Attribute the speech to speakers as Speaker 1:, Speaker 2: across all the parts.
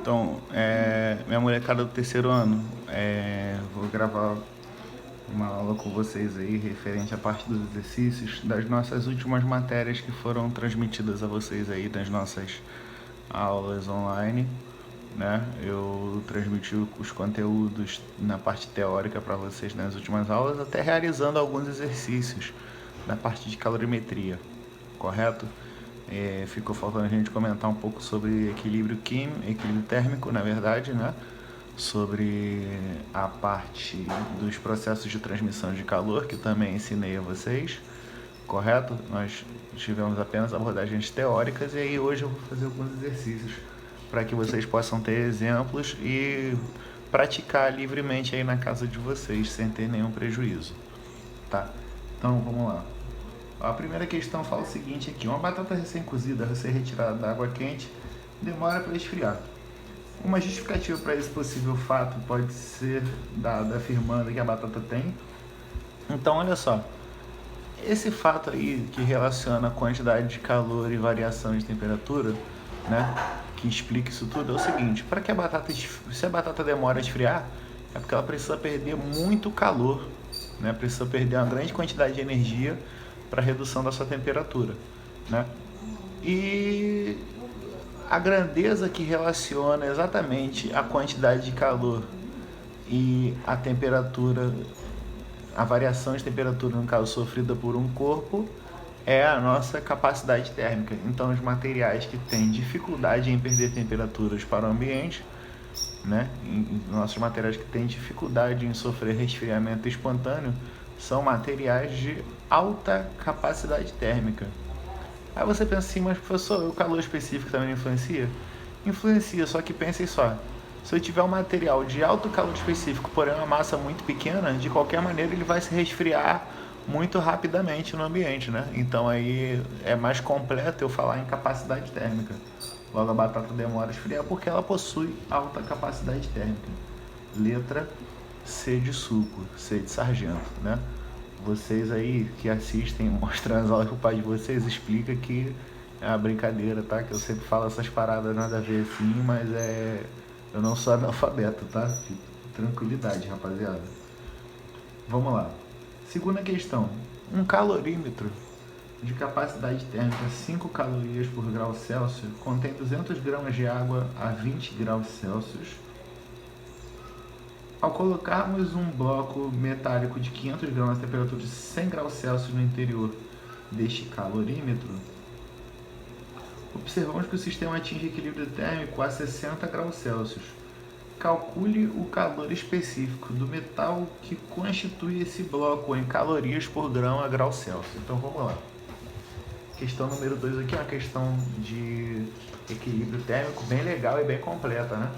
Speaker 1: Então, minha molecada do terceiro ano, vou gravar uma aula com vocês aí referente à parte dos exercícios das nossas últimas matérias que foram transmitidas a vocês aí das nossas aulas online, né? Eu transmiti os conteúdos na parte teórica para vocês nas últimas aulas, até realizando alguns exercícios na parte de calorimetria, correto? Ficou faltando a gente comentar um pouco sobre equilíbrio químico, equilíbrio térmico, na verdade, né? Sobre a parte dos processos de transmissão de calor, que também ensinei a vocês, correto? Nós tivemos apenas abordagens teóricas e aí hoje eu vou fazer alguns exercícios para que vocês possam ter exemplos e praticar livremente aí na casa de vocês, sem ter nenhum prejuízo, tá? Então, vamos lá. A primeira questão fala o seguinte aqui: uma batata recém-cozida, recém-retirada da água quente, demora para esfriar. Uma justificativa para esse possível fato pode ser dada afirmando que a batata tem. Então, olha só, esse fato aí que relaciona a quantidade de calor e variação de temperatura, né, que explica isso tudo, é o seguinte: para que se a batata demora a esfriar, é porque ela precisa perder muito calor, né, precisa perder uma grande quantidade de energia para redução da sua temperatura, né? E a grandeza que relaciona exatamente a quantidade de calor e a temperatura, a variação de temperatura, no caso, sofrida por um corpo, é a nossa capacidade térmica. Então, os materiais que têm dificuldade em perder temperaturas para o ambiente, né, nossos materiais que têm dificuldade em sofrer resfriamento espontâneo, são materiais de alta capacidade térmica. Aí você pensa assim: mas professor, o calor específico também influencia? Influencia, só que pensem só: se eu tiver um material de alto calor específico, porém uma massa muito pequena, de qualquer maneira ele vai se resfriar muito rapidamente no ambiente, né? Então aí é mais completo eu falar em capacidade térmica. Logo, a batata demora a esfriar porque ela possui alta capacidade térmica. Letra C de suco, C de sargento, né? Vocês aí que assistem, mostram as aulas pro pai de vocês, explica que é uma brincadeira, tá? Que eu sempre falo essas paradas nada a ver assim, mas eu não sou analfabeto, tá? Tranquilidade, rapaziada. Vamos lá. Segunda questão. Um calorímetro de capacidade térmica 5 calorias por grau Celsius contém 200 gramas de água a 20 graus Celsius. Ao colocarmos um bloco metálico de 500 gramas a temperatura de 100 graus Celsius no interior deste calorímetro, observamos que o sistema atinge equilíbrio térmico a 60 graus Celsius. Calcule o calor específico do metal que constitui esse bloco em calorias por grão a grau Celsius. Então vamos lá. Questão número 2 aqui é uma questão de equilíbrio térmico bem legal e bem completa, né?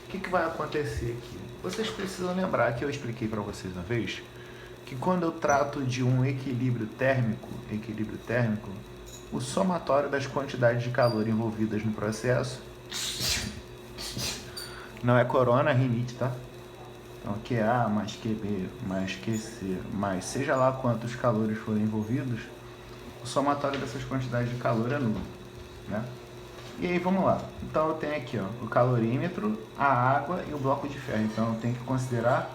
Speaker 1: O que vai acontecer aqui? Vocês precisam lembrar que eu expliquei para vocês uma vez que quando eu trato de um equilíbrio térmico, o somatório das quantidades de calor envolvidas no processo não é corona, rinite, tá? Então, QA mais QB mais QC mais seja lá quantos calores forem envolvidos, o somatório dessas quantidades de calor é nulo, né? E aí, vamos lá. Então, eu tenho aqui, ó, o calorímetro, a água e o bloco de ferro. Então, eu tenho que considerar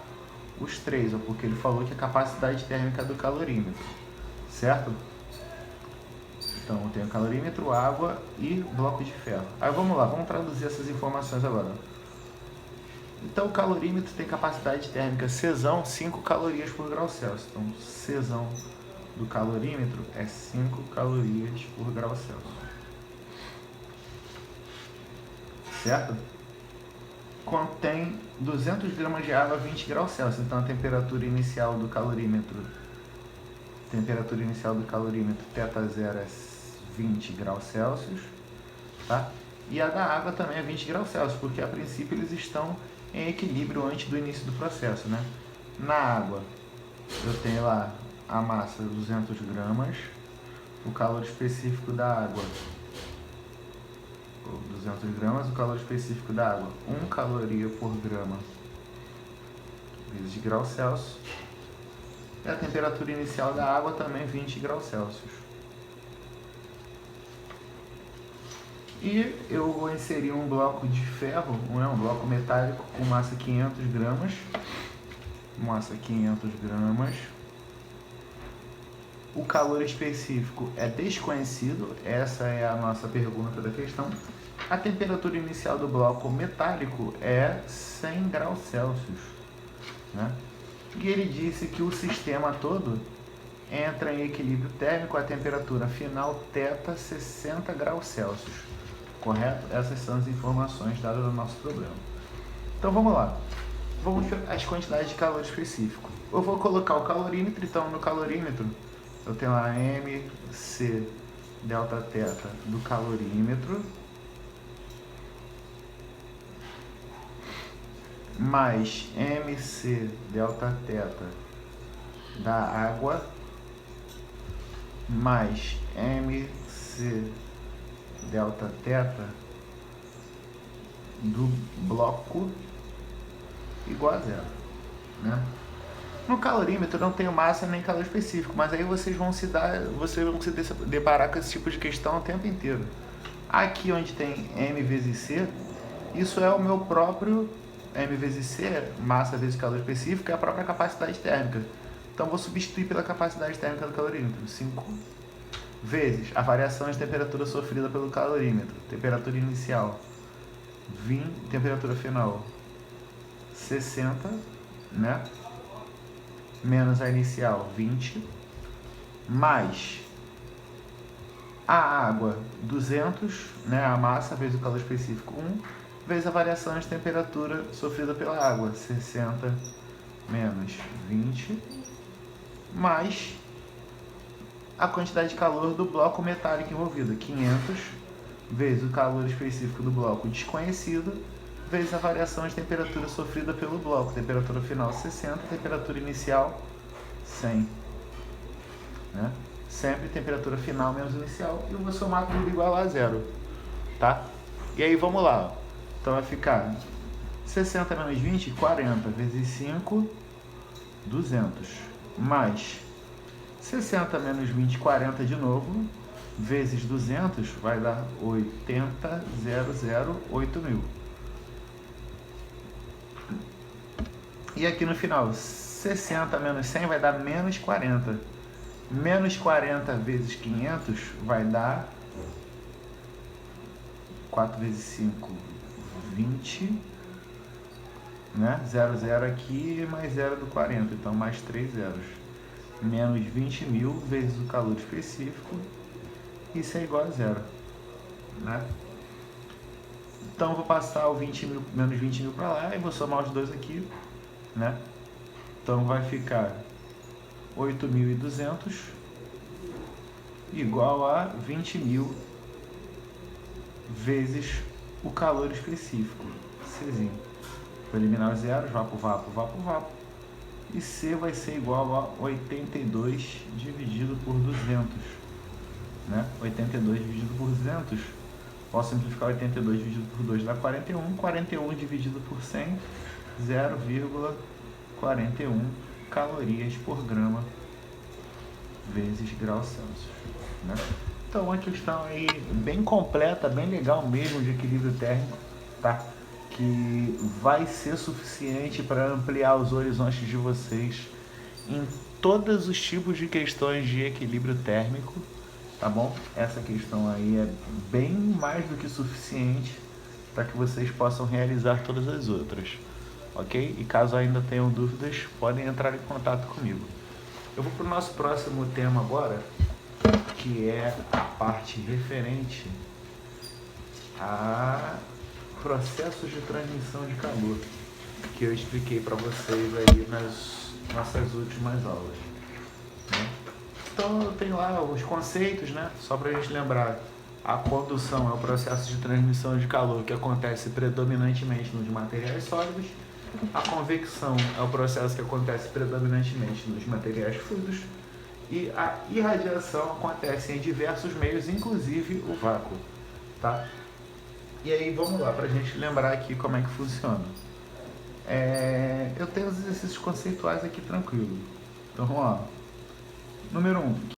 Speaker 1: os três, ó, porque ele falou que a capacidade térmica do calorímetro, certo? Então, eu tenho calorímetro, água e bloco de ferro. Aí, vamos lá, vamos traduzir essas informações agora. Então, o calorímetro tem capacidade térmica Czão 5 calorias por grau Celsius. Então, Czão do calorímetro é 5 calorias por grau Celsius. Certo? Contém 200 gramas de água a 20 graus Celsius. Então, a temperatura inicial do calorímetro, θ0 é 20 graus Celsius, tá? E a da água também é 20 graus Celsius, porque a princípio eles estão em equilíbrio antes do início do processo, né? Na água, eu tenho lá a massa 200 gramas, o calor específico da água 200 gramas, o calor específico da água 1 caloria por grama vezes de graus Celsius, e a temperatura inicial da água também 20 graus Celsius. E eu vou inserir um bloco de ferro, um bloco metálico com massa 500 gramas. Massa 500 gramas. O calor específico é desconhecido, essa é a nossa pergunta da questão. A temperatura inicial do bloco metálico é 100 graus Celsius, né? E ele disse que o sistema todo entra em equilíbrio térmico a temperatura final θ 60 graus Celsius, correto? Essas são as informações dadas no nosso problema. Então vamos lá, vamos ver as quantidades de calor específico. Eu vou colocar o calorímetro, então no calorímetro eu tenho lá MC delta θ do calorímetro mais MC delta θ da água mais MC delta θ do bloco igual a zero, né? No calorímetro não tenho massa nem calor específico, mas aí vocês vão se deparar com esse tipo de questão o tempo inteiro. Aqui onde tem M vezes C, isso é o meu próprio M vezes C, massa vezes calor específico, é a própria capacidade térmica. Então vou substituir pela capacidade térmica do calorímetro, 5 vezes a variação de temperatura sofrida pelo calorímetro, temperatura inicial, 20, temperatura final, 60, né? Menos a inicial, 20, mais a água, 200, né? A massa vezes o calor específico, 1, vezes a variação de temperatura sofrida pela água, 60 menos 20, mais a quantidade de calor do bloco metálico envolvido, 500, vezes o calor específico do bloco desconhecido, vezes a variação de temperatura sofrida pelo bloco, temperatura final 60, temperatura inicial 100, né? Sempre temperatura final menos inicial, e eu vou somar tudo igual a zero, tá? E aí vamos lá, então vai ficar 60 menos 20, 40, vezes 5, 200, mais 60 menos 20, 40 de novo, vezes 200, vai dar 80.008.000. E aqui no final, 60 menos 100 vai dar menos 40. Menos 40 vezes 500 vai dar 4 vezes 5, 20, né? 0, 0 aqui, mais 0 do 40, então mais 3 zeros. Menos 20.000 vezes o calor específico, isso é igual a zero, né? Então eu vou passar o 20.000, menos 20.000 para lá e vou somar os dois aqui, né? Então vai ficar 8.200 igual a 20.000 vezes o calor específico, Czinho. Vou eliminar os zeros, vapo, vapo, vapo, vapo. E C vai ser igual a 82 dividido por 200, né? 82 dividido por 200, posso simplificar 82 dividido por 2 dá 41, 41 dividido por 100, 0,41 calorias por grama vezes graus Celsius, né? Então uma questão aí bem completa, bem legal mesmo de equilíbrio térmico, tá? Que vai ser suficiente para ampliar os horizontes de vocês em todos os tipos de questões de equilíbrio térmico, tá bom? Essa questão aí é bem mais do que suficiente para que vocês possam realizar todas as outras, ok? E caso ainda tenham dúvidas, podem entrar em contato comigo. Eu vou para o nosso próximo tema agora, que é a parte referente a processos de transmissão de calor, que eu expliquei para vocês aí nas nossas últimas aulas, né? Então eu tenho lá os conceitos, né? Só para a gente lembrar, a condução é o processo de transmissão de calor que acontece predominantemente nos materiais sólidos, a convecção é o processo que acontece predominantemente nos materiais fluidos, e a irradiação acontece em diversos meios, inclusive o vácuo, tá? E aí vamos lá, para a gente lembrar aqui como é que funciona. Eu tenho os exercícios conceituais aqui tranquilo. Então vamos lá. Número 1.